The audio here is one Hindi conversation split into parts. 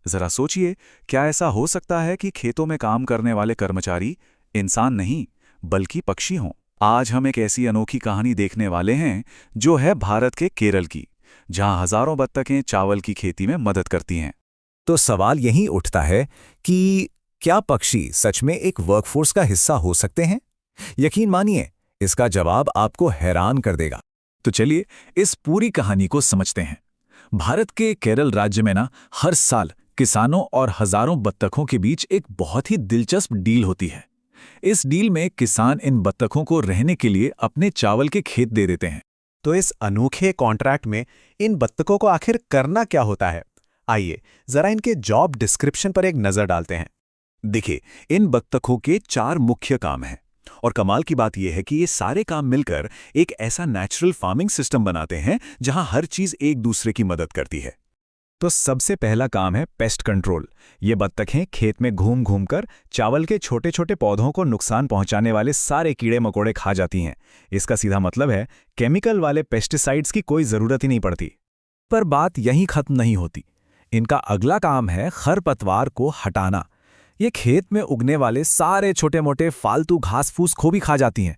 जरा सोचिए, क्या ऐसा हो सकता है कि खेतों में काम करने वाले कर्मचारी इंसान नहीं बल्कि पक्षी हों? आज हम एक ऐसी अनोखी कहानी देखने वाले हैं जो है भारत के केरल की, जहां हजारों बत्तखें चावल की खेती में मदद करती हैं। तो सवाल यही उठता है कि क्या पक्षी सच में एक वर्कफोर्स का हिस्सा हो सकते हैं? यकीन मानिए, इसका जवाब आपको हैरान कर देगा। तो चलिए इस पूरी कहानी को समझते हैं। भारत के केरल राज्य में हर साल किसानों और हजारों बत्तखों के बीच एक बहुत ही दिलचस्प डील होती है। इस डील में किसान इन बत्तखों को रहने के लिए अपने चावल के खेत दे देते हैं। तो इस अनोखे कॉन्ट्रैक्ट में इन बत्तखों को आखिर करना क्या होता है? आइए जरा इनके जॉब डिस्क्रिप्शन पर एक नजर डालते हैं। देखिए, इन बत्तखों के 4 मुख्य काम हैं और कमाल की बात यह है कि ये सारे काम मिलकर एक ऐसा नेचुरल फार्मिंग सिस्टम बनाते हैं जहां हर चीज एक दूसरे की मदद करती है। तो सबसे पहला काम है पेस्ट कंट्रोल। ये बत्तखें खेत में घूम घूम कर चावल के छोटे छोटे पौधों को नुकसान पहुंचाने वाले सारे कीड़े मकोड़े खा जाती हैं। इसका सीधा मतलब है केमिकल वाले पेस्टिसाइड्स की कोई जरूरत ही नहीं पड़ती। पर बात यहीं खत्म नहीं होती। इनका अगला काम है खरपतवार को हटाना। ये खेत में उगने वाले सारे छोटे मोटे फालतू घास फूस को भी खा जाती हैं।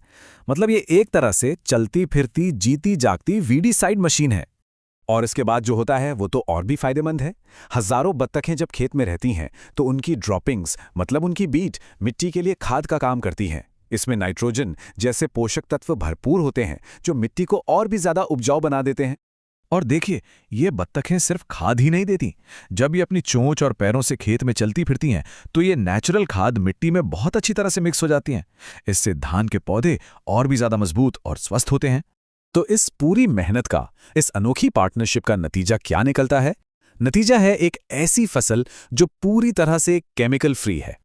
मतलब ये एक तरह से चलती फिरती जीती जागती वीडीसाइड मशीन है। और इसके बाद जो होता है वो तो और भी फायदेमंद है। हजारों बत्तखें जब खेत में रहती हैं तो उनकी ड्रॉपिंग्स मतलब उनकी बीट मिट्टी के लिए खाद का काम करती हैं। इसमें नाइट्रोजन जैसे पोषक तत्व भरपूर होते हैं जो मिट्टी को और भी ज्यादा उपजाऊ बना देते हैं। और देखिए, ये बत्तखें सिर्फ खाद ही नहीं देती। जब ये अपनी चोंच और पैरों से खेत में चलती फिरती हैं तो ये नेचुरल खाद मिट्टी में बहुत अच्छी तरह से मिक्स हो जाती हैं। इससे धान के पौधे और भी ज्यादा मजबूत और स्वस्थ होते हैं। तो इस पूरी मेहनत का, इस अनोखी पार्टनरशिप का नतीजा क्या निकलता है? नतीजा है एक ऐसी फसल जो पूरी तरह से केमिकल फ्री है।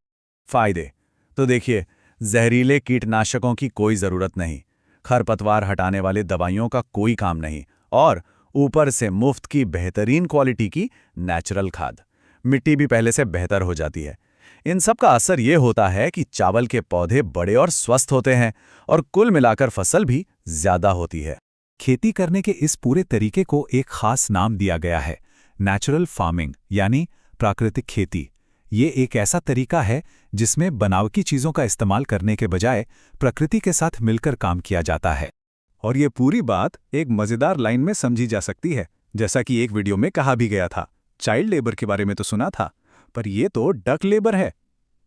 फायदे तो देखिए, जहरीले कीटनाशकों की कोई जरूरत नहीं, खरपतवार हटाने वाले दवाइयों का कोई काम नहीं, और ऊपर से मुफ्त की बेहतरीन क्वालिटी की नेचुरल खाद। मिट्टी भी पहले से बेहतर हो जाती है। इन सब का असर ये होता है कि चावल के पौधे बड़े और स्वस्थ होते हैं और कुल मिलाकर फसल भी ज्यादा होती है। खेती करने के इस पूरे तरीके को एक खास नाम दिया गया है, नेचुरल फार्मिंग यानी प्राकृतिक खेती। ये एक ऐसा तरीका है जिसमें बनावटी चीजों का इस्तेमाल करने के बजाय प्रकृति के साथ मिलकर काम किया जाता है। और ये पूरी बात एक मजेदार लाइन में समझी जा सकती है। जैसा कि एक वीडियो में कहा भी गया था, चाइल्ड लेबर के बारे में तो सुना था, पर ये तो डक लेबर है।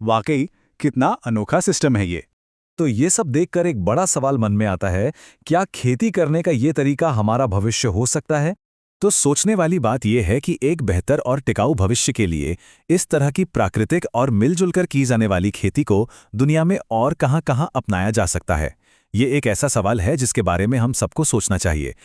वाकई कितना अनोखा सिस्टम है ये। तो ये सब देखकर एक बड़ा सवाल मन में आता है, क्या खेती करने का ये तरीका हमारा भविष्य हो सकता है? तो सोचने वाली बात यह है कि एक बेहतर और टिकाऊ भविष्य के लिए इस तरह की प्राकृतिक और मिलजुल कर की जाने वाली खेती को दुनिया में और कहां-कहां अपनाया जा सकता है। ये एक ऐसा सवाल है जिसके बारे में हम सबको सोचना चाहिए।